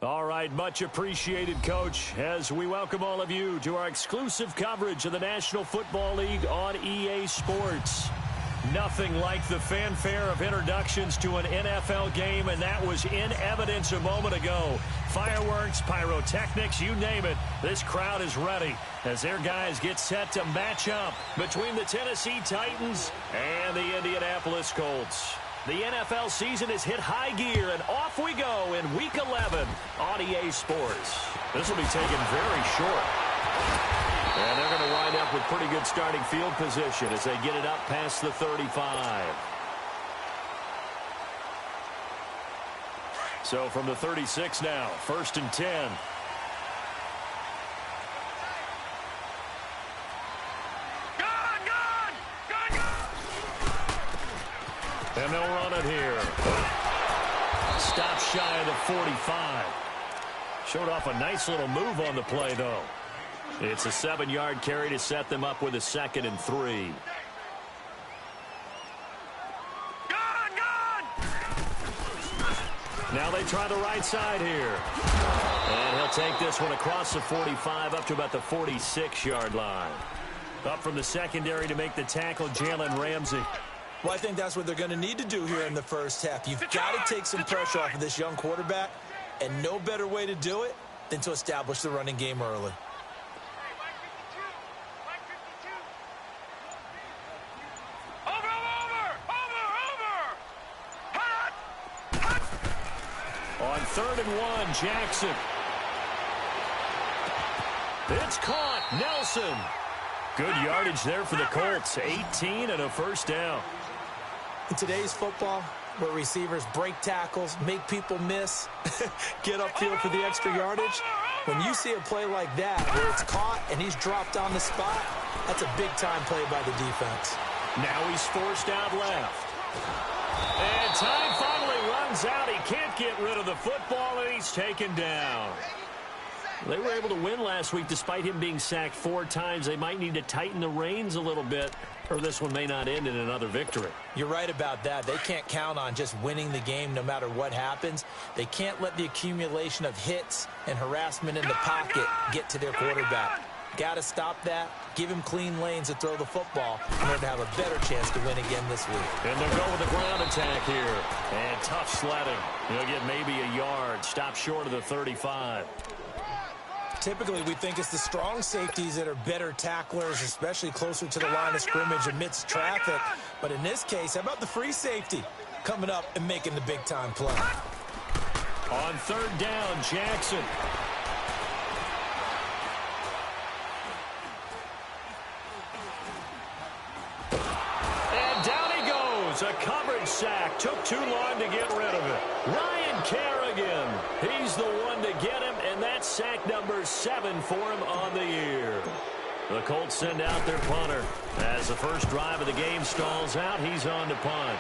All right, much appreciated, Coach, as we welcome all of you to our exclusive coverage of the National Football League on EA Sports. Nothing like the fanfare of introductions to an NFL game, and that was in evidence a moment ago. Fireworks, pyrotechnics, you name it. This crowd is ready as their guys get set to match up between the Tennessee Titans and the Indianapolis Colts. The NFL season has hit high gear, and off we go in Week 11 on EA Sports. This will be taken very short. And they're going to wind up with pretty good starting field position as they get it up past the 35. So from the 36 now, 1st and 10. And they'll run it here. Stop shy of the 45. Showed off a nice little move on the play, though. It's a 7-yard carry to set them up with a 2nd and 3. Now they try the right side here. And he'll take this one across the 45 up to about the 46-yard line. Up from the secondary to make the tackle, Jalen Ramsey. Well, I think that's what they're going to need to do here in the first half. You've got to take some pressure off of this young quarterback, and no better way to do it than to establish the running game early. On 3rd and 1, Jackson. It's caught. Nelson. Good yardage there for the Colts. 18 and a first down. In today's football, where receivers break tackles, make people miss, get upfield for the extra yardage, when you see a play like that where it's caught and he's dropped on the spot, that's a big-time play by the defense. Now he's forced out left. And time finally runs out. He can't get rid of the football, and he's taken down. They were able to win last week despite him being sacked 4 times. They might need to tighten the reins a little bit, or this one may not end in another victory. You're right about that. They can't count on just winning the game no matter what happens. They can't let the accumulation of hits and harassment in the pocket get to their quarterback. Got to stop that. Give him clean lanes to throw the football in order to have a better chance to win again this week. And they'll go with the ground attack here. And tough sledding. He'll get maybe a yard. Stop short of the 35. Typically, we think it's the strong safeties that are better tacklers, especially closer to the line of scrimmage amidst traffic. But in this case, how about the free safety coming up and making the big-time play? On 3rd down, Jackson. And down he goes. A coverage sack. Took too long to get rid of it. Ryan Kerrigan. He's the one to get him, and that's sack number 7 for him on the year. The Colts send out their punter. As the first drive of the game stalls out, he's on to punt.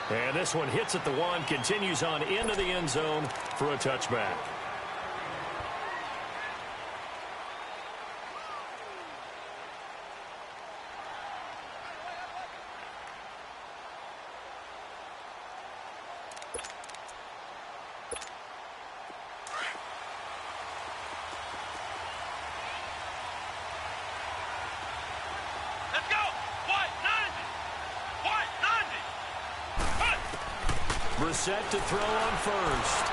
And this one hits at the 1, continues on into the end zone for a touchback. Set to throw on first.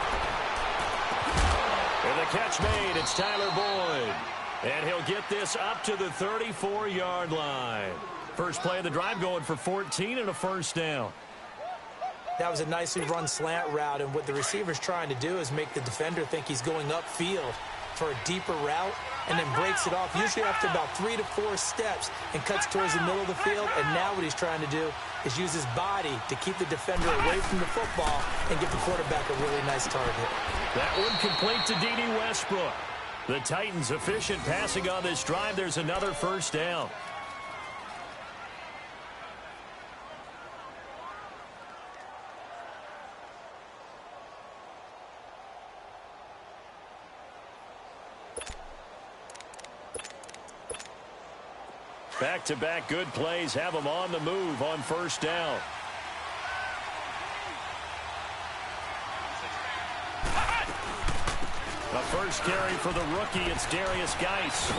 And the catch made. It's Tyler Boyd. And he'll get this up to the 34-yard line. First play of the drive going for 14 and a first down. That was a nicely run slant route, and what the receiver's trying to do is make the defender think he's going upfield for a deeper route, and then breaks it off, usually after about 3 to 4 steps, and cuts towards the middle of the field. And now what he's trying to do is use his body to keep the defender away from the football and give the quarterback a really nice target. That one complete to D.D. Westbrook. The Titans efficient passing on this drive. There's another first down. Back-to-back good plays have them on the move on first down. A first carry for the rookie. It's Darius Geis.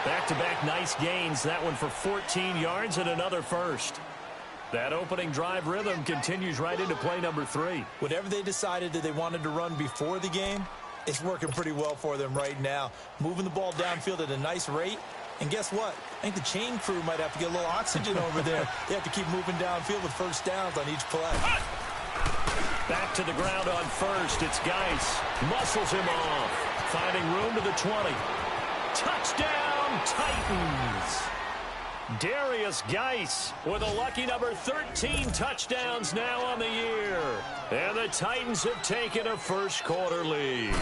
Back-to-back nice gains. That one for 14 yards and another first. That opening drive rhythm continues right into play number 3. Whatever they decided that they wanted to run before the game, it's working pretty well for them right now. Moving the ball downfield at a nice rate. And guess what? I think the chain crew might have to get a little oxygen over there. They have to keep moving downfield with first downs on each play. Back to the ground on first. It's Geis. Muscles him off. Finding room to the 20. Touchdown, Titans. Darius Geis with a lucky number 13 touchdowns now on the year. And the Titans have taken a first-quarter lead.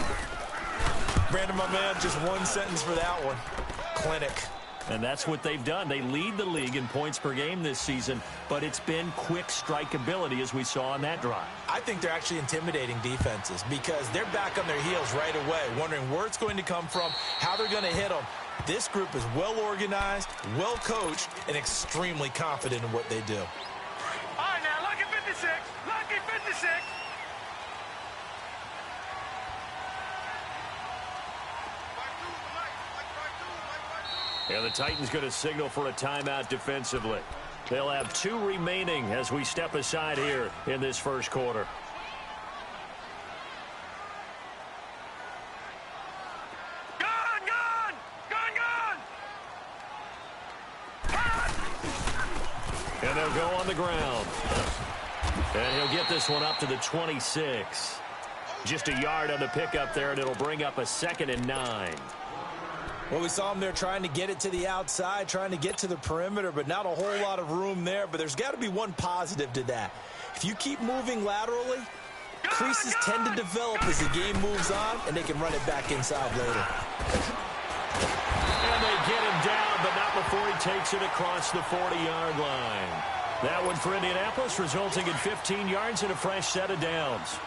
Brandon, my man, just one sentence for that one. Clinic. And that's what they've done. They lead the league in points per game this season, but it's been quick strikeability as we saw on that drive. I think they're actually intimidating defenses because they're back on their heels right away, wondering where it's going to come from, how they're going to hit them. This group is well organized, well coached, and extremely confident in what they do. All right, now, lucky 56. Lucky 56. And the Titans going to signal for a timeout defensively. They'll have 2 remaining as we step aside here in this first quarter. And they'll go on the ground. And he'll get this one up to the 26. Just a yard on the pickup there, and it'll bring up a 2nd and 9. Well, we saw him there trying to get it to the outside, trying to get to the perimeter, but not a whole lot of room there. But there's got to be one positive to that. If you keep moving laterally, creases tend to develop as the game moves on, and they can run it back inside later. And they get him down, but not before he takes it across the 40-yard line. That one for Indianapolis, resulting in 15 yards and a fresh set of downs.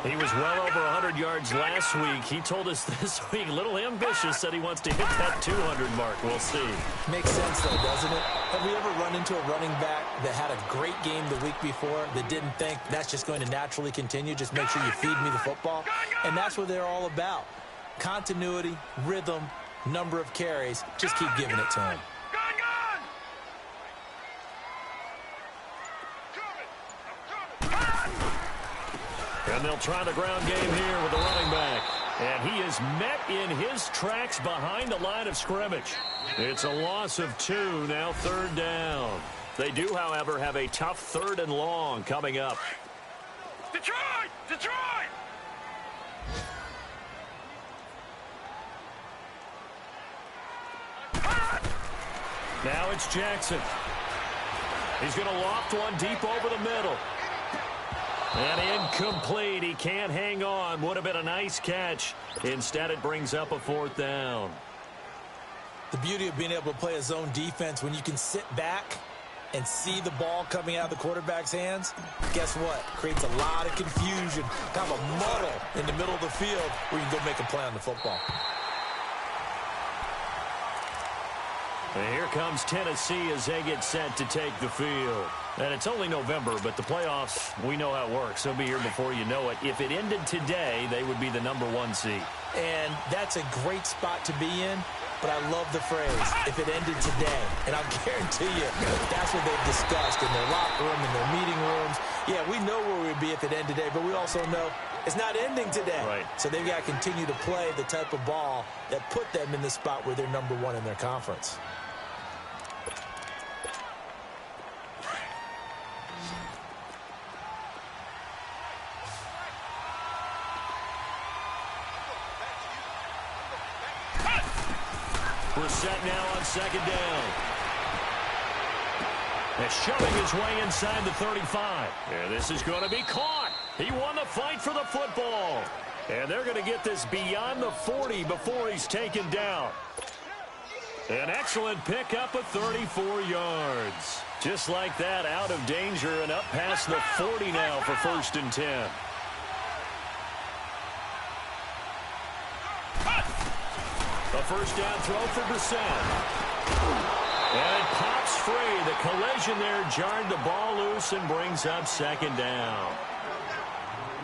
He was well over 100 yards last week. He told us this week, a little ambitious, that he wants to hit that 200 mark. We'll see. Makes sense, though, doesn't it? Have we ever run into a running back that had a great game the week before that didn't think that's just going to naturally continue? Just make sure you feed me the football. And that's what they're all about. Continuity, rhythm, number of carries. Just keep giving it to him. And they'll try the ground game here with the running back. And he is met in his tracks behind the line of scrimmage. It's a loss of 2, now 3rd down. They do, however, have a tough 3rd and long coming up. Detroit! Detroit! Now it's Jackson. He's going to loft one deep over the middle. And incomplete. He can't hang on. Would have been a nice catch. Instead, it brings up a 4th down. The beauty of being able to play a zone defense when you can sit back and see the ball coming out of the quarterback's hands, guess what? Creates a lot of confusion, kind of a muddle in the middle of the field where you can go make a play on the football. And here comes Tennessee as they get set to take the field. And it's only November, but the playoffs, we know how it works. They'll be here before you know it. If it ended today, they would be the #1 seed. And that's a great spot to be in, but I love the phrase, if it ended today. And I'll guarantee you, that's what they've discussed in their locker room, in their meeting rooms. Yeah, we know where we'd be if it ended today, but we also know it's not ending today. Right. So they've got to continue to play the type of ball that put them in the spot where they're #1 in their conference. We're set now on 2nd down. And shoving his way inside the 35. And this is going to be caught. He won the fight for the football. And they're going to get this beyond the 40 before he's taken down. An excellent pickup of 34 yards. Just like that, out of danger and up past the 40 now for 1st and 10. A first down throw for Brissett. And it pops free. The collision there jarred the ball loose and brings up 2nd down.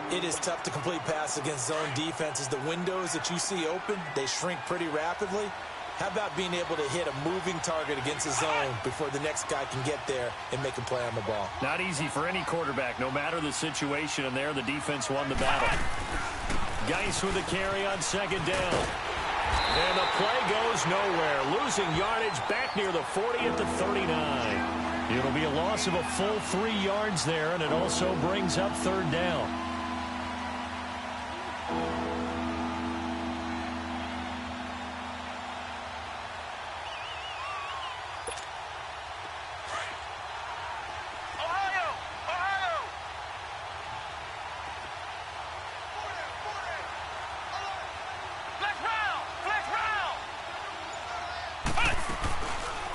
It is tough to complete passes against zone defenses. The windows that you see open, they shrink pretty rapidly. How about being able to hit a moving target against a zone before the next guy can get there and make a play on the ball? Not easy for any quarterback, no matter the situation, and there the defense won the battle. Geis with the carry on second down. And the play goes nowhere. Losing yardage back near the 40 at the 39. It'll be a loss of a full 3 yards there, and it also brings up third down.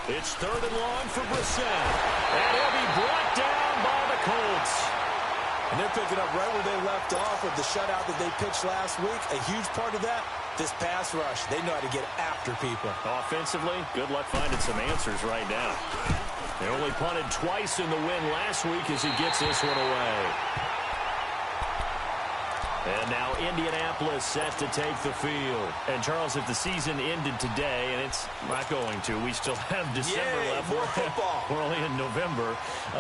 It's third and long for Brissett. And he'll be brought down by the Colts. And they're picking up right where they left off with the shutout that they pitched last week. A huge part of that, this pass rush. They know how to get after people. Offensively, good luck finding some answers right now. They only punted twice in the win last week as he gets this one away. And now Indianapolis set to take the field. And, Charles, if the season ended today, and it's not going to, we still have December left. More football. We're only in November.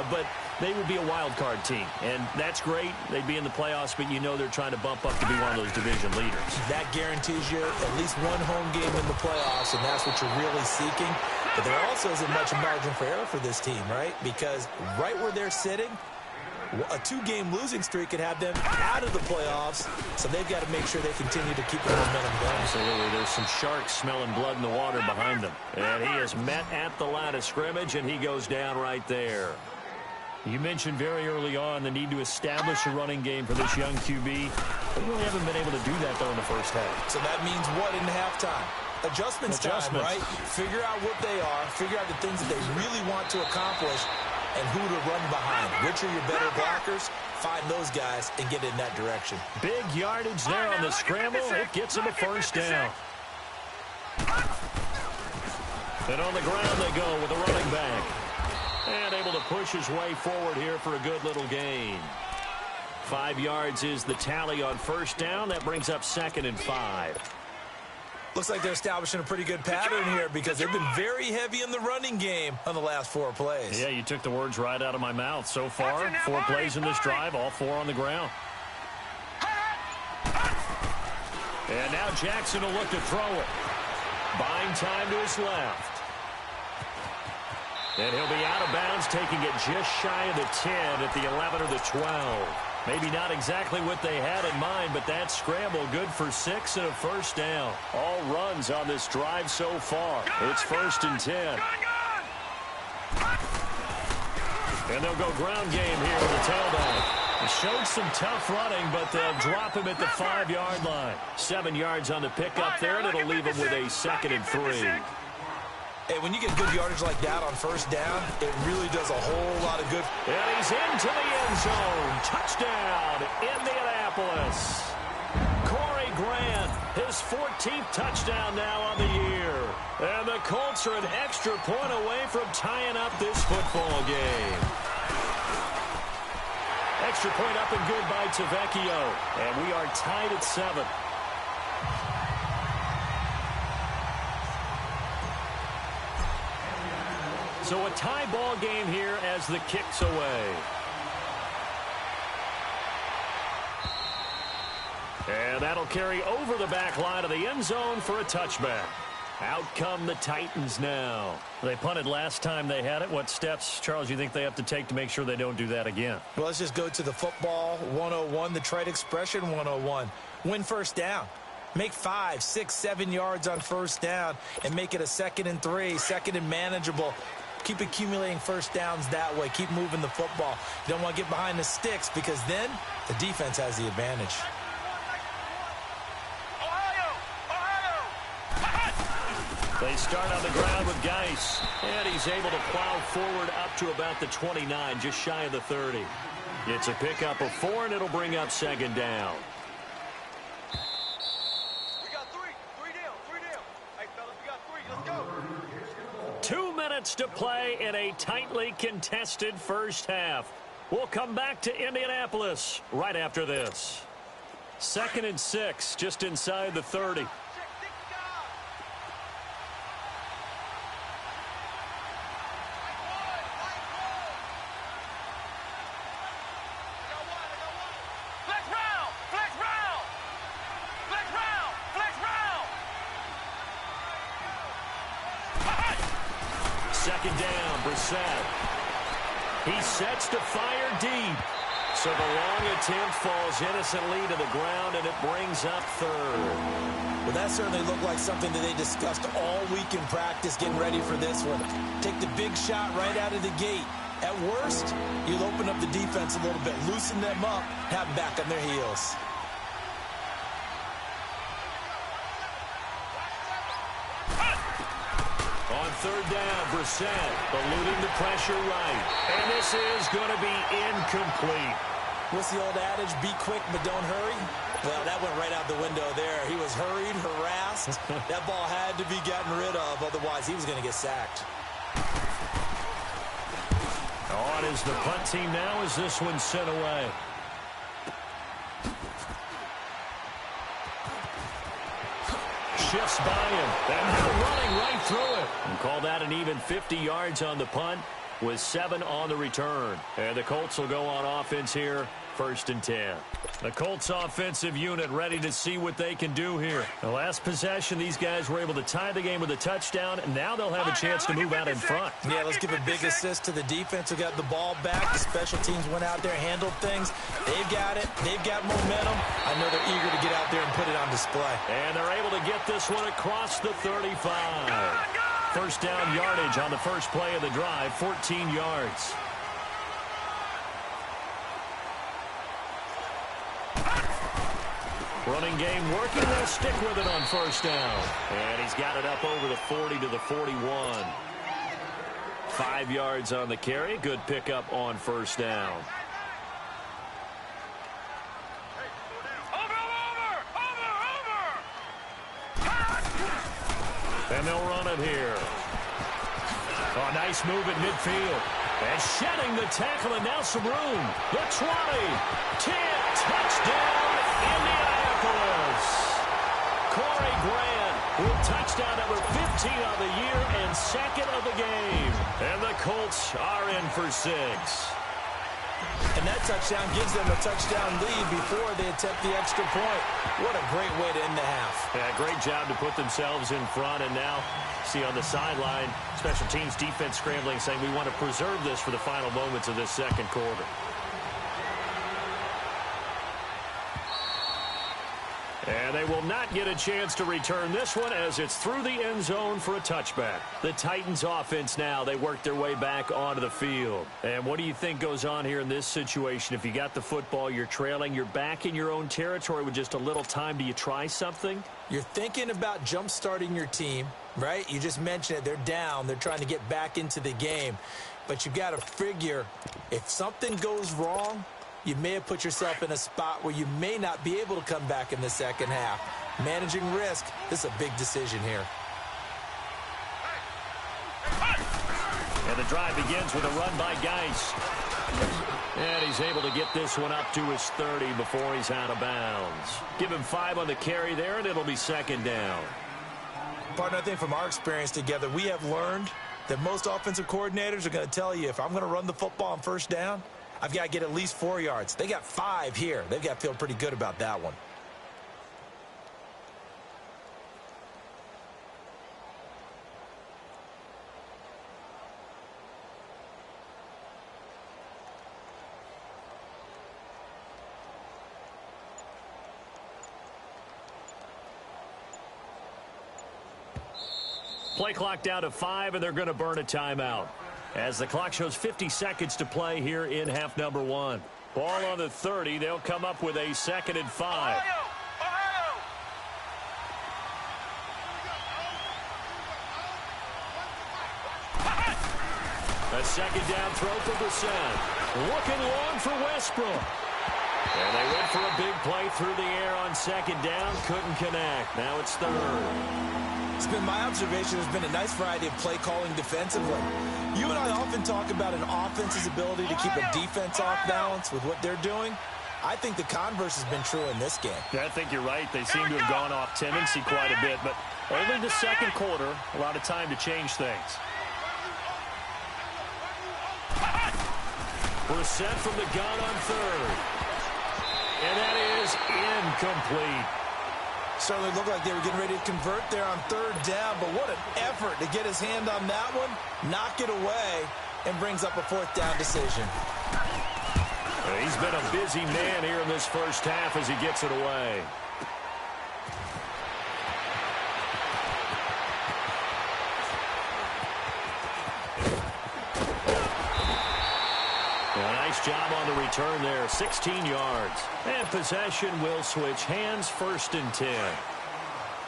But they would be a wild card team. And that's great. They'd be in the playoffs, but you know they're trying to bump up to be one of those division leaders. That guarantees you at least one home game in the playoffs, and that's what you're really seeking. But there also isn't much margin for error for this team, right? Because right where they're sitting, a 2-game losing streak could have them out of the playoffs, so they've got to make sure they continue to keep the momentum going. Absolutely. There's some sharks smelling blood in the water behind them. And he is met at the line of scrimmage, and he goes down right there. You mentioned very early on the need to establish a running game for this young QB. They really haven't been able to do that, though, in the first half. So that means what in halftime? Adjustments time, right? Figure out what they are, figure out the things that they really want to accomplish, and who to run behind. Which are your better blockers? Find those guys and get in that direction. Big yardage there on the scramble. It gets him a first down. And on the ground they go with a running back. And able to push his way forward here for a good little gain. 5 yards is the tally on first down. That brings up 2nd and 5. Looks like they're establishing a pretty good pattern here because they've been very heavy in the running game on the last 4 plays. Yeah, you took the words right out of my mouth. So far, 4 plays in this drive, all 4 on the ground. And now Jackson will look to throw it. Buying time to his left. And he'll be out of bounds, taking it just shy of the 10 at the 11 or the 12. Maybe not exactly what they had in mind, but that scramble good for 6 and a first down. All runs on this drive so far. It's 1st and 10. And they'll go ground game here with the tailback. It showed some tough running, but they'll drop him at the 5-yard line. 7 yards on the pickup there, and it'll leave him with a 2nd and 3. Hey, when you get good yardage like that on first down, it really does a whole lot of good. And he's into the end zone. Touchdown, Indianapolis. Corey Grant, his 14th touchdown now on the year. And the Colts are an extra point away from tying up this football game. Extra point up and good by Tavecchio. And we are tied at 7. So a tie ball game here as the kick's away. And that'll carry over the back line of the end zone for a touchback. Out come the Titans now. They punted last time they had it. What steps, Charles, you think they have to take to make sure they don't do that again? Well, let's just go to the football 101, the trade expression 101. Win first down. Make 5, 6, 7 yards on first down and make it a 2nd and 3, 2nd and manageable. Keep accumulating first downs that way. Keep moving the football. You don't want to get behind the sticks because then the defense has the advantage. They start on the ground with Geis. And he's able to plow forward up to about the 29, just shy of the 30. It's a pickup of 4, and it'll bring up 2nd down. We got 3. 3 down. 3 down. Hey, fellas, we got 3. Let's go. 2 minutes to play in a tightly contested first half. We'll come back to Indianapolis right after this. 2nd and 6, just inside the 30. Second down, Brissett. He sets to fire deep. So the long attempt falls innocently to the ground, and it brings up 3rd. Well, that certainly looked like something that they discussed all week in practice getting ready for this one. Take the big shot right out of the gate. At worst, you'll open up the defense a little bit, loosen them up, have them back on their heels. On 3rd down, Brissett eluding the pressure right. And this is going to be incomplete. What's the old adage? Be quick, but don't hurry. Well, that went right out the window there. He was hurried, harassed. That ball had to be gotten rid of. Otherwise, he was going to get sacked. On is the punt team now as this one's sent away. Shifts by him, and they're running right through it. And call that an even 50 yards on the punt with 7 on the return. And the Colts will go on offense here, 1st and 10. The Colts offensive unit ready to see what they can do here. The last possession, these guys were able to tie the game with a touchdown, and now they'll have a chance to move out in front. Yeah, let's give a big assist to the defense who got the ball back. The special teams went out there, handled things. They've got it. They've got momentum. I know they're eager to get out there and put it on display. And they're able to get this one across the 35. 1st down yardage on the first play of the drive, 14 yards. Running game working. They'll stick with it on 1st down. And he's got it up over the 40 to the 41. 5 yards on the carry. Good pickup on 1st down. And they'll run it here. Oh, nice move at midfield. And shedding the tackle, and now some room. The 20. 10. Touchdown, Indianapolis. Corey Grant with touchdown number 15 of the year and 2nd of the game. And the Colts are in for 6. And that touchdown gives them a touchdown lead before they attempt the extra point. What a great way to end the half. Yeah, great job to put themselves in front. And now, see on the sideline, special teams defense scrambling, saying we want to preserve this for the final moments of this 2nd quarter. And they will not get a chance to return this one as it's through the end zone for a touchback. The Titans offense now, they work their way back onto the field. And what do you think goes on here in this situation? If you got the football, you're trailing, you're back in your own territory with just a little time. Do you try something? You're thinking about jump-starting your team, right? You just mentioned it. They're down. They're trying to get back into the game. But you've got to figure if something goes wrong, you may have put yourself in a spot where you may not be able to come back in the 2nd half. Managing risk, this is a big decision here. And the drive begins with a run by Geis. And he's able to get this one up to his 30 before he's out of bounds. Give him 5 on the carry there, and it'll be 2nd down. Partner, I think from our experience together, we have learned that most offensive coordinators are going to tell you, if I'm going to run the football on 1st down, I've got to get at least 4 yards. They got 5 here. They've got to feel pretty good about that one. Play clock down to 5, and they're going to burn a timeout. As the clock shows 50 seconds to play here in half number 1. Ball on the 30. They'll come up with a 2nd and 5. A 2nd down throw for Brissett. Looking long for Westbrook. And they went for a big play through the air on second down. Couldn't connect. Now it's third. It's been my observation there's been a nice variety of play calling defensively. You and I often talk about an offense's ability to keep a defense off balance with what they're doing. I think the converse has been true in this game. Yeah, I think you're right. They seem to have gone off tendency quite a bit, but only the second quarter, a lot of time to change things. We're set from the gun on third. And that is incomplete. Certainly looked like they were getting ready to convert there on third down, but what an effort to get his hand on that one, knock it away, and brings up a fourth down decision. He's been a busy man here in this first half as he gets it away. Nice job on the return there, 16 yards. And possession will switch hands, 1st and 10.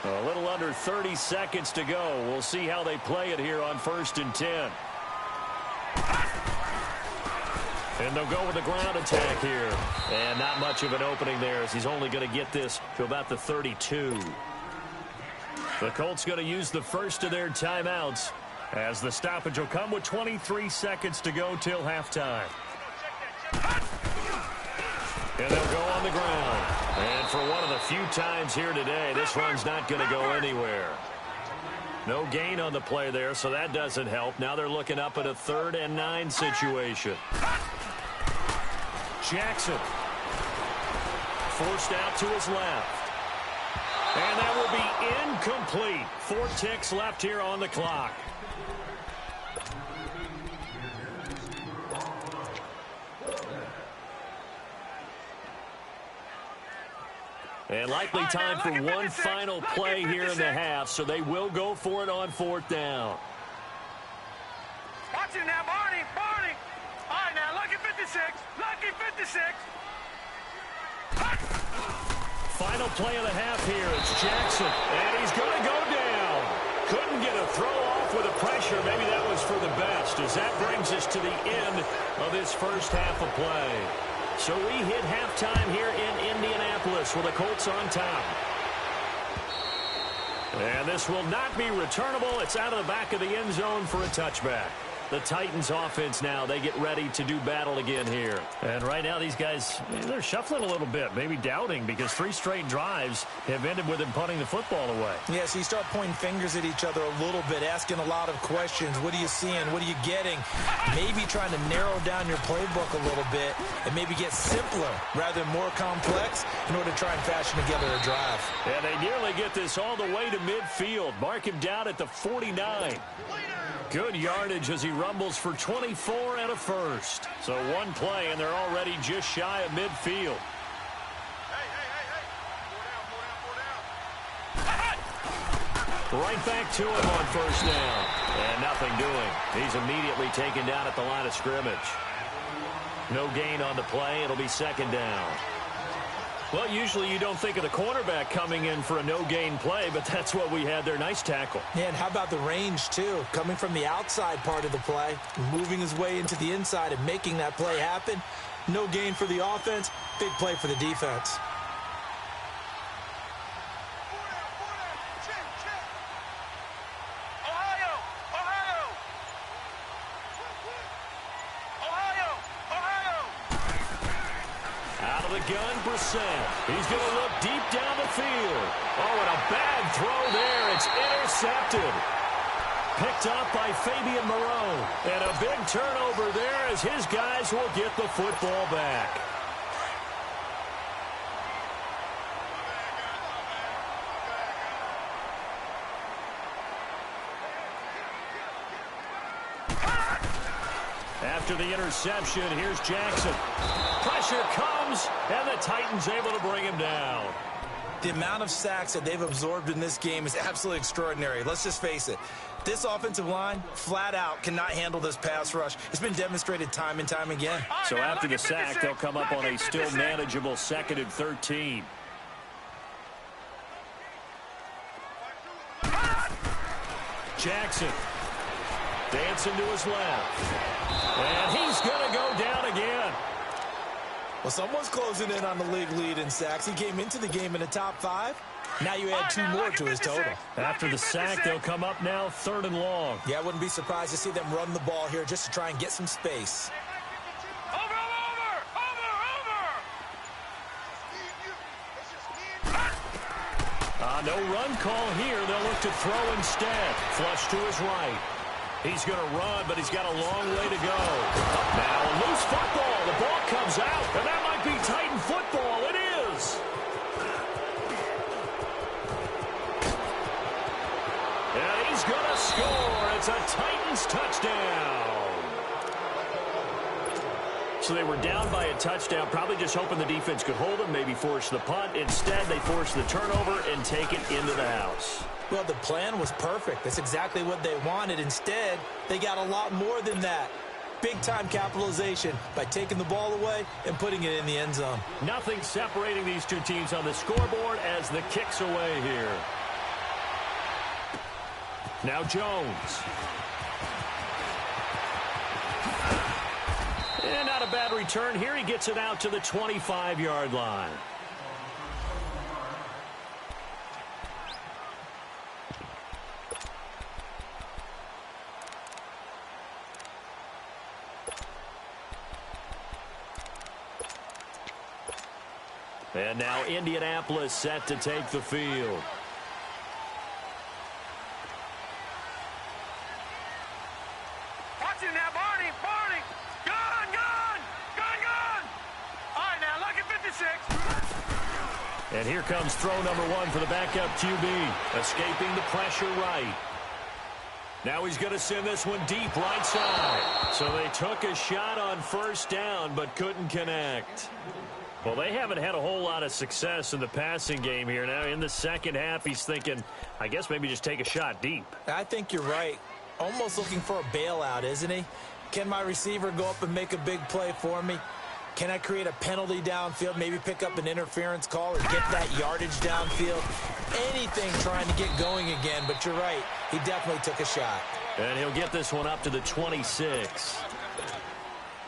A little under 30 seconds to go. We'll see how they play it here on 1st and 10. And they'll go with the ground attack here. And not much of an opening there as he's only going to get this to about the 32. The Colts going to use the first of their timeouts as the stoppage will come with 23 seconds to go till halftime. And they'll go on the ground. And for one of the few times here today, this run's not going to go anywhere. No gain on the play there, so that doesn't help. Now they're looking up at a 3rd and 9 situation. Jackson forced out to his left. And that will be incomplete. 4 ticks left here on the clock. And likely time for one final play here in the half, so they will go for it on 4th down. Watch it now, Barney. All right, now, lucky 56. Final play of the half here. It's Jackson, and he's going to go down. Couldn't get a throw off with the pressure. Maybe that was for the best, as that brings us to the end of this first half of play. So we hit halftime here in Indianapolis with the Colts on top. And this will not be returnable. It's out of the back of the end zone for a touchback. The Titans offense now, they get ready to do battle again here. And right now these guys, they're shuffling a little bit, maybe doubting, because 3 straight drives have ended with them punting the football away. Yeah, so you start pointing fingers at each other a little bit, asking a lot of questions. What are you seeing? What are you getting? Maybe trying to narrow down your playbook a little bit and maybe get simpler rather than more complex in order to try and fashion together a drive. And they nearly get this all the way to midfield. Mark him down at the 49. Good yardage as he rumbles for 24 and a first. So one play, and they're already just shy of midfield. Right back to him on 1st down. And nothing doing. He's immediately taken down at the line of scrimmage. No gain on the play. It'll be 2nd down. Well, usually you don't think of the cornerback coming in for a no-gain play, but that's what we had there. Nice tackle. Yeah, and how about the range, too? Coming from the outside part of the play, moving his way into the inside and making that play happen. No gain for the offense, big play for the defense. Gun Brissett. He's going to look deep down the field. Oh, and a bad throw there. It's intercepted. Picked up by Fabian Moreau. And a big turnover there as his guys will get the football back. After the interception, here's Jackson. Pressure comes, and the Titans able to bring him down. The amount of sacks that they've absorbed in this game is absolutely extraordinary. Let's just face it. This offensive line, flat out, cannot handle this pass rush. It's been demonstrated time and time again. So after the sack, they'll come up on a still manageable 2nd and 13. Jackson dancing to his left. And he's going to go down again. Well, someone's closing in on the league lead in sacks. He came into the game in the top 5. Now you add 2 more to his total. After the sack, they'll come up now 3rd and long. Yeah, I wouldn't be surprised to see them run the ball here just to try and get some space. No run call here. They'll look to throw instead. Flush to his right. He's going to run, but he's got a long way to go. Now, a loose football. The ball comes out, and that might be Titan football. It is. And he's going to score. It's a Titans touchdown. So they were down by a touchdown, probably just hoping the defense could hold them, maybe force the punt. Instead, they forced the turnover and take it into the house. Well, the plan was perfect. That's exactly what they wanted. Instead, they got a lot more than that. Big-time capitalization by taking the ball away and putting it in the end zone. Nothing separating these two teams on the scoreboard as the kick's away here. Now Jones. And not a bad return here. He gets it out to the 25-yard line. And now Indianapolis set to take the field. Watch it now, Barney. Gun. All right, now, lucky 56. And here comes throw number 1 for the backup QB. Escaping the pressure right. Now he's going to send this one deep right side. So they took a shot on 1st down but couldn't connect. Well, they haven't had a whole lot of success in the passing game here. Now in the second half, he's thinking, I guess maybe just take a shot deep. I think you're right. Almost looking for a bailout, isn't he? Can my receiver go up and make a big play for me? Can I create a penalty downfield, maybe pick up an interference call or get that yardage downfield? Anything trying to get going again, but you're right. He definitely took a shot. And he'll get this one up to the 26.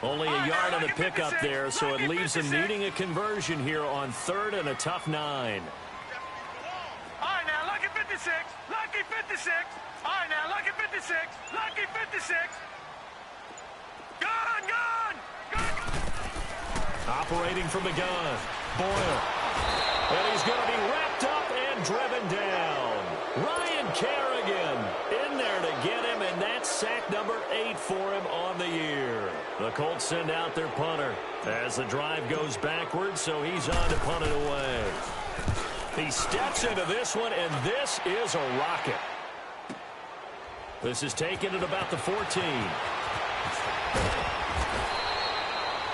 Only a yard on the pickup there, so it leaves him needing a conversion here on 3rd and a tough 9. All right, now, lucky 56. Lucky 56. All right, now, lucky 56. Lucky 56. Gun. Operating from the gun, Boyle. And he's going to be wrapped up and driven down. Ryan Kerrigan in there to get him, and that's sack number 8 for him on the year. The Colts send out their punter as the drive goes backwards, so he's on to punt it away. He steps into this one, and this is a rocket. This is taken at about the 14.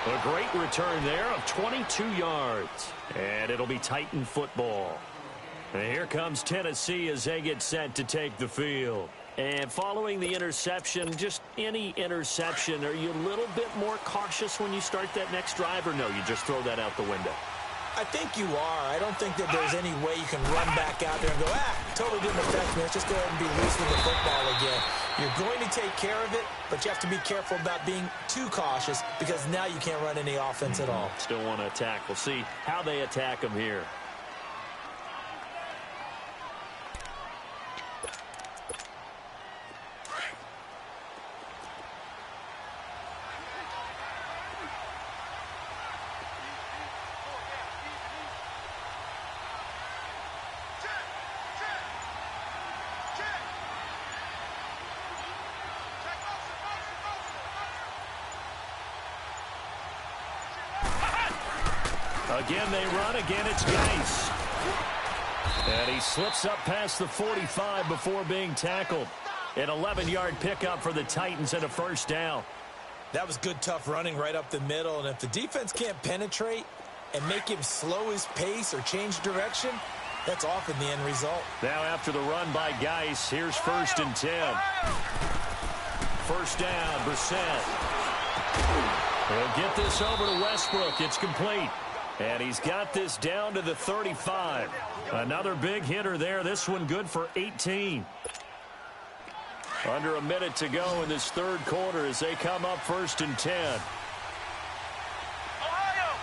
A great return there of 22 yards. And it'll be Titan football. And here comes Tennessee as they get set to take the field. And following the interception, just any interception, are you a little bit more cautious when you start that next drive, or no, you just throw that out the window? I think you are. I don't think that there's any way you can run back out there and go, totally didn't affect me. Let's just go ahead and be loose with the football again. You're going to take care of it, but you have to be careful about being too cautious because now you can't run any offense at all. Still want to attack. We'll see how they attack him here. Again, they run. Again, it's Geis. And he slips up past the 45 before being tackled. An 11-yard pickup for the Titans and a 1st down. That was good, tough running right up the middle. And if the defense can't penetrate and make him slow his pace or change direction, that's often the end result. Now after the run by Geis, here's 1st and 10. 1st down, Brissett. He'll get this over to Westbrook. It's complete. And he's got this down to the 35. Another big hitter there. This one good for 18. Under a minute to go in this 3rd quarter as they come up 1st and 10. Ohio!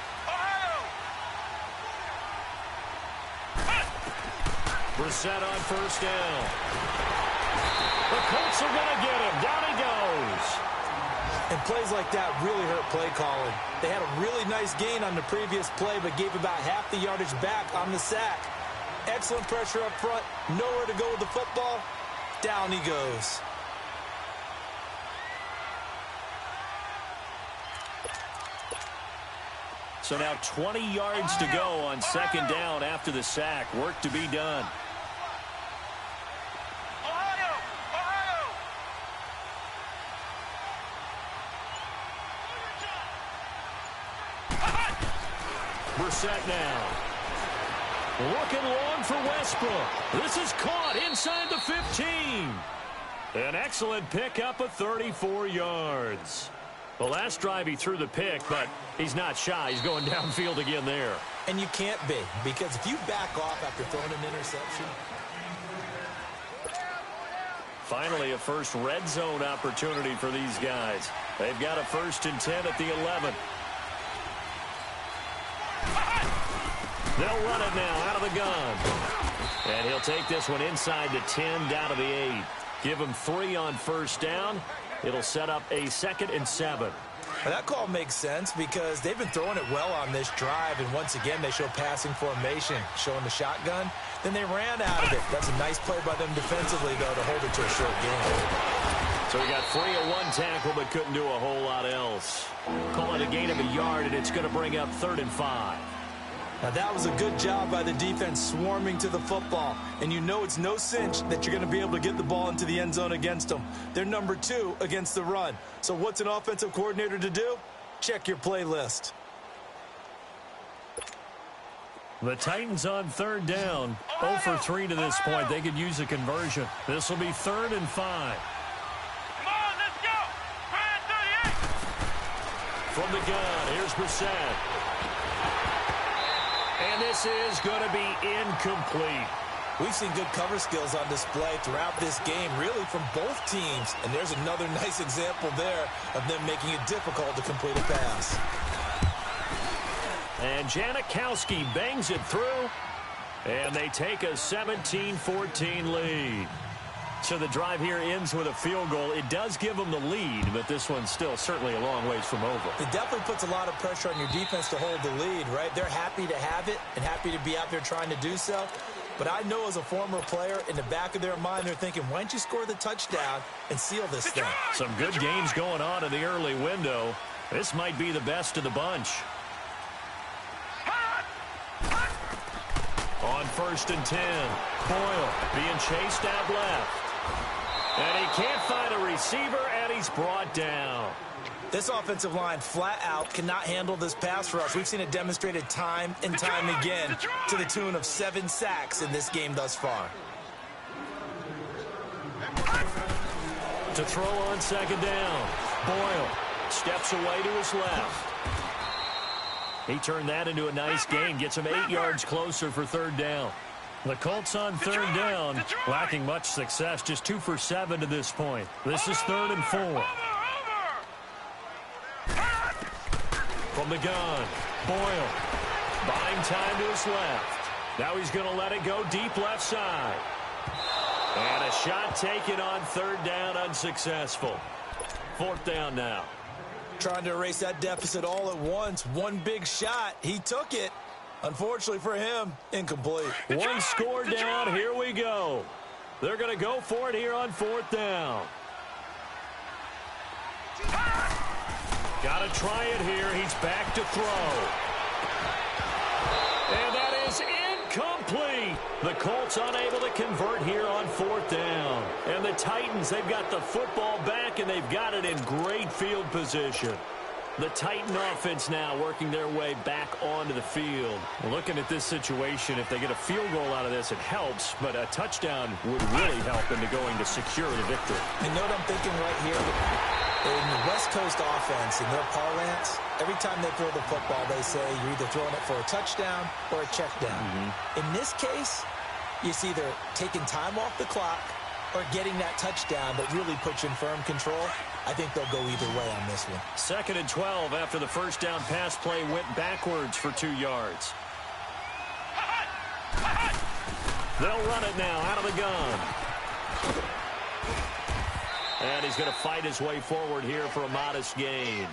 Brissett on first down. The Colts are going to get him. Down he goes. And plays like that really hurt play calling. They had a really nice gain on the previous play, but gave about half the yardage back on the sack. Excellent pressure up front. Nowhere to go with the football. Down he goes. So now 20 yards to go on second down after the sack. Work to be done. Brissett now. Looking long for Westbrook. This is caught inside the 15. An excellent pickup of 34 yards. The last drive he threw the pick, but he's not shy. He's going downfield again there. And you can't be, because if you back off after throwing an interception. Finally, a first red zone opportunity for these guys. They've got a 1st and 10 at the 11. They'll run it now out of the gun. And he'll take this one inside the 10, down to the 8. Give him 3 on first down. It'll set up a 2nd and 7. Well, that call makes sense because they've been throwing it well on this drive, and once again they show passing formation, showing the shotgun. Then they ran out of it. That's a nice play by them defensively, though, to hold it to a short game. So he got free of 1 tackle but couldn't do a whole lot else. Call it a gain of a yard, and it's going to bring up 3rd and 5. Now, that was a good job by the defense swarming to the football. And you know it's no cinch that you're going to be able to get the ball into the end zone against them. They're number 2 against the run. So what's an offensive coordinator to do? Check your playlist. The Titans on 3rd down. 0 for 3 to this point. They could use a conversion. This will be 3rd and 5. Come on, let's go. Brand 38. From the gun, here's Brissett. And this is going to be incomplete. We've seen good cover skills on display throughout this game, really from both teams. And there's another nice example there of them making it difficult to complete a pass. And Janikowski bangs it through. And they take a 17-14 lead. So the drive here ends with a field goal. It does give them the lead, but this one's still certainly a long ways from over. It definitely puts a lot of pressure on your defense to hold the lead, right? They're happy to have it and happy to be out there trying to do so. But I know as a former player, in the back of their mind, they're thinking, why don't you score the touchdown and seal this thing? Some good games going on in the early window. This might be the best of the bunch. On 1st and 10, Boyle being chased out left. And he can't find a receiver, and he's brought down. This offensive line flat out cannot handle this pass rush. We've seen it demonstrated time and time again to the tune of 7 sacks in this game thus far. To throw on 2nd down, Boyle steps away to his left. He turned that into a nice gain, gets him 8 yards closer for 3rd down. The Colts on 3rd down, lacking much success, just 2 for 7 to this point. This is 3rd and 4. From the gun, Boyle, buying time to his left. Now he's going to let it go deep left side. And a shot taken on 3rd down, unsuccessful. 4th down now. Trying to erase that deficit all at once. One big shot. He took it. Unfortunately for him, incomplete. One score down. Here we go. They're going to go for it here on 4th down. Got to try it here. He's back to throw. And that is incomplete. The Colts unable to convert here on 4th down. And the Titans, they've got the football back, and they've got it in great field position. The Titan offense now working their way back onto the field. Looking at this situation, if they get a field goal out of this, it helps, but a touchdown would really help into going to secure the victory. You know what I'm thinking right here? In the West Coast offense, in their parlance, every time they throw the football, they say you're either throwing it for a touchdown or a check down. In this case, it's either taking time off the clock or getting that touchdown that really puts you in firm control. I think they'll go either way on this one. 2nd and 12 after the first down pass play went backwards for 2 yards. They'll run it now out of the gun. And he's going to fight his way forward here for a modest gain.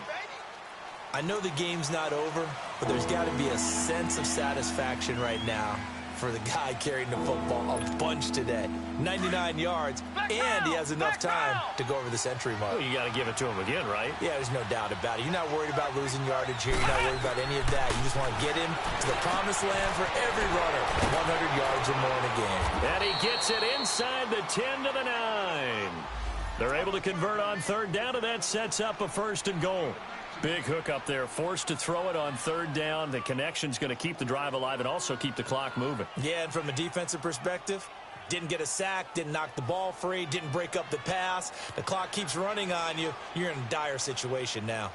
I know the game's not over, but there's got to be a sense of satisfaction right now for the guy carrying the football a bunch today. 99 yards, and he has enough time to go over the century mark. Well, you got to give it to him again, right? Yeah, there's no doubt about it. You're not worried about losing yardage here. You're not worried about any of that. You just want to get him to the promised land for every runner. 100 yards or more in a game. And he gets it inside the 10 to the 9. They're able to convert on third down, and that sets up a 1st and goal. Big hook up there, forced to throw it on third down. The connection's going to keep the drive alive and also keep the clock moving. Yeah, and from a defensive perspective, didn't get a sack, didn't knock the ball free, didn't break up the pass. The clock keeps running on you. You're in a dire situation now.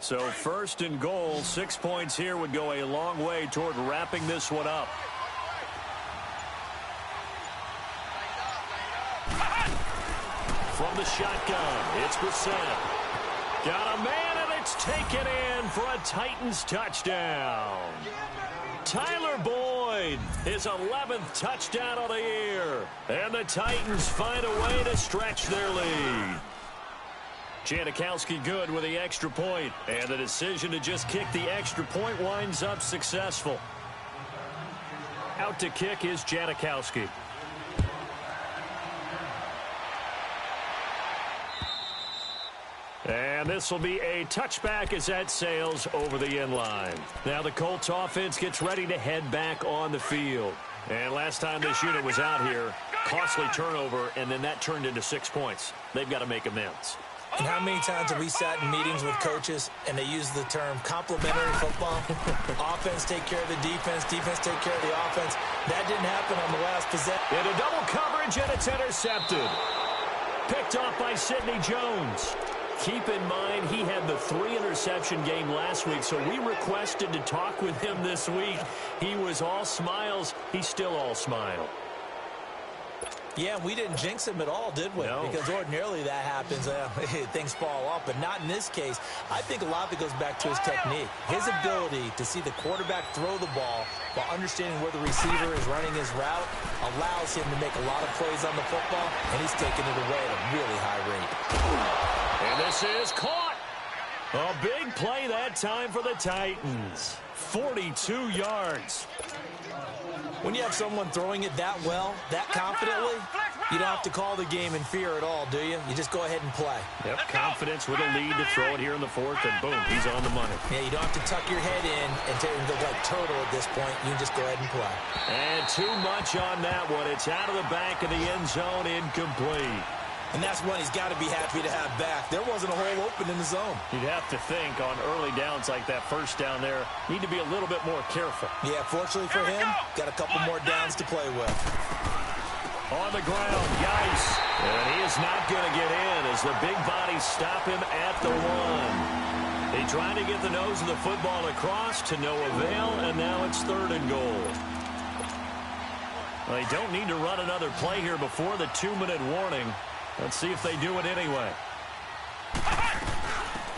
So 1st and goal, 6 points here would go a long way toward wrapping this one up. From the shotgun, it's Brissett. Got a man, and it's taken in for a Titans touchdown. Tyler Boyd, his 11th touchdown of the year. And the Titans find a way to stretch their lead. Janikowski good with the extra point, and the decision to just kick the extra point winds up successful. Out to kick is Janikowski. And this will be a touchback as that sails over the end line. Now the Colts offense gets ready to head back on the field. And last time this unit was out here, costly turnover, and then that turned into 6 points. They've got to make amends. And how many times have we sat in meetings with coaches and they use the term complementary football? Offense take care of the defense, defense take care of the offense. That didn't happen on the last possession. Into double coverage, and it's intercepted. Picked off by Sidney Jones. Keep in mind, he had the 3-interception game last week, so we requested to talk with him this week. He was all smiles. He's still all smile. Yeah, we didn't jinx him at all, did we? No. Because ordinarily that happens. Things fall off, but not in this case. I think a lot of it goes back to his technique. His ability to see the quarterback throw the ball while understanding where the receiver is running his route allows him to make a lot of plays on the football, and he's taking it away at a really high rate. And this is caught. A big play that time for the Titans. 42 yards. When you have someone throwing it that well, that confidently, you don't have to call the game in fear at all, do you? You just go ahead and play. Yep, confidence with a lead to throw it here in the 4th, and boom, he's on the money. Yeah, you don't have to tuck your head in and look like turtle at this point. You can just go ahead and play. And too much on that one. It's out of the back of the end zone, incomplete. And that's one he's got to be happy to have back. There wasn't a hole open in the zone. You'd have to think on early downs like that first down there, need to be a little bit more careful. Yeah, fortunately for him, got a couple more downs to play with. On the ground, Geis. And he is not going to get in as the big bodies stop him at the 1. They tried to get the nose of the football across to no avail, and now it's 3rd and goal. Well, they don't need to run another play here before the 2-minute warning. Let's see if they do it anyway.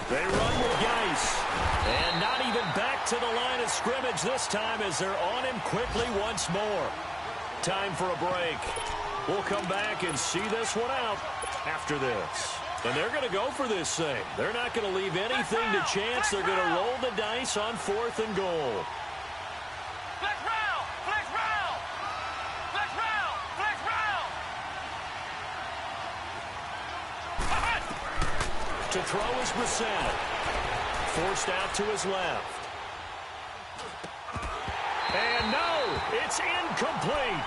They run with Geis. And not even back to the line of scrimmage this time as they're on him quickly once more. Time for a break. We'll come back and see this one out after this. And they're going to go for this thing. They're not going to leave anything to chance. They're going to roll the dice on 4th and goal. To throw is Brissett. Forced out to his left. And no, it's incomplete.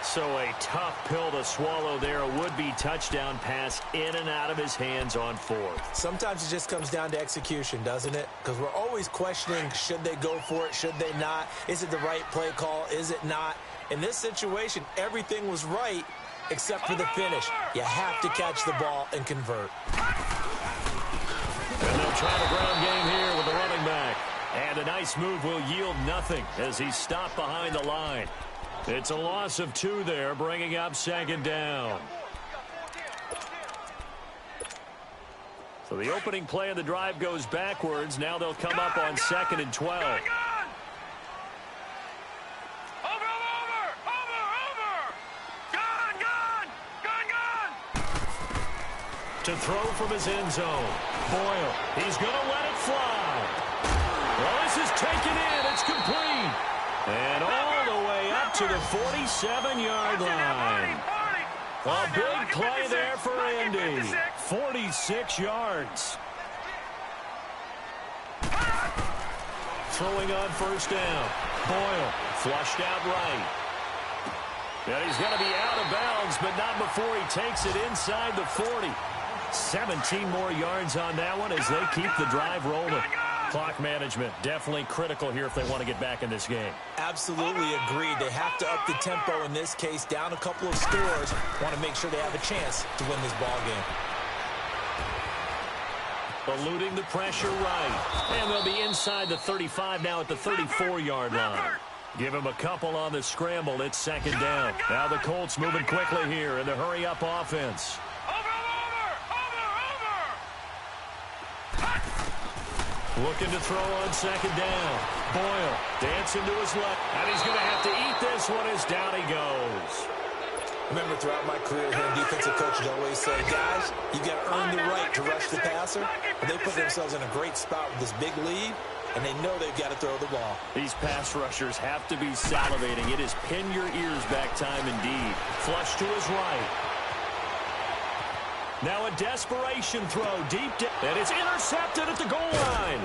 So a tough pill to swallow there. A would-be touchdown pass in and out of his hands on 4th. Sometimes it just comes down to execution, doesn't it? Because we're always questioning, should they go for it, should they not? Is it the right play call, is it not? In this situation, everything was right except for the finish. You have to catch the ball and convert. And they'll try the ground game here with the running back. And a nice move will yield nothing as he's stopped behind the line. It's a loss of 2 there, bringing up 2nd down. So the opening play of the drive goes backwards. Now they'll come up on 2nd and 12. Over. To throw from his end zone. Boyle, he's going to let it fly. Well, this is taken in. It's complete. And all the way up to the 47-yard line. A big play there for Indy. 46 yards. Throwing on first down. Boyle flushed out right. And he's going to be out of bounds, but not before he takes it inside the 40. 17 more yards on that one as they keep the drive rolling. Clock management definitely critical here if they want to get back in this game. Absolutely agreed. They have to up the tempo in this case. Down a couple of scores. Want to make sure they have a chance to win this ball game. Eluding the pressure right. And they'll be inside the 35 now at the 34-yard line. Give him a couple on the scramble. It's 2nd down. Now the Colts moving quickly here in the hurry-up offense. Looking to throw on 2nd down. Boyle dancing to his left. And he's going to have to eat this one as down he goes. Remember, throughout my career here, defensive coaches always say, guys, you got to earn the right to rush the passer. But they put themselves in a great spot with this big lead, and they know they've got to throw the ball. These pass rushers have to be salivating. It is pin your ears back time indeed. Flush to his right. Now a desperation throw deep down. And it's intercepted at the goal line.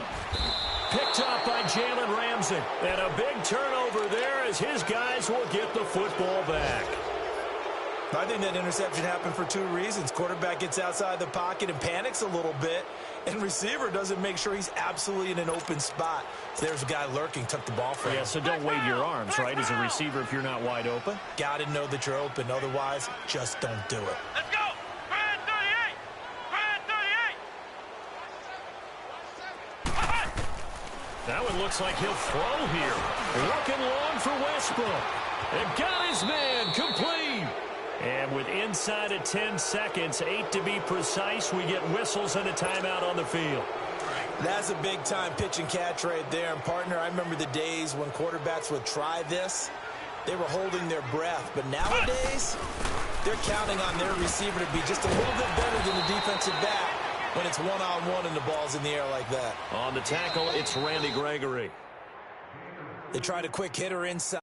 Picked up by Jalen Ramsey. And a big turnover there as his guys will get the football back. I think that interception happened for 2 reasons. Quarterback gets outside the pocket and panics a little bit. And receiver doesn't make sure he's absolutely in an open spot. So there's a guy lurking, took the ball from him. Yeah, so don't wave your arms, right, as a receiver if you're not wide open. Got to know that you're open. Otherwise, just don't do it. Let's go. Now it looks like he'll throw here. Looking long for Westbrook. And got his man complete. And with inside of 10 seconds, 8 to be precise, we get whistles and a timeout on the field. That's a big-time pitch and catch right there. And, partner, I remember the days when quarterbacks would try this. They were holding their breath. But nowadays, they're counting on their receiver to be just a little bit better than the defensive back when it's one-on-one and the ball's in the air like that. On the tackle, it's Randy Gregory. They tried a quick hitter inside.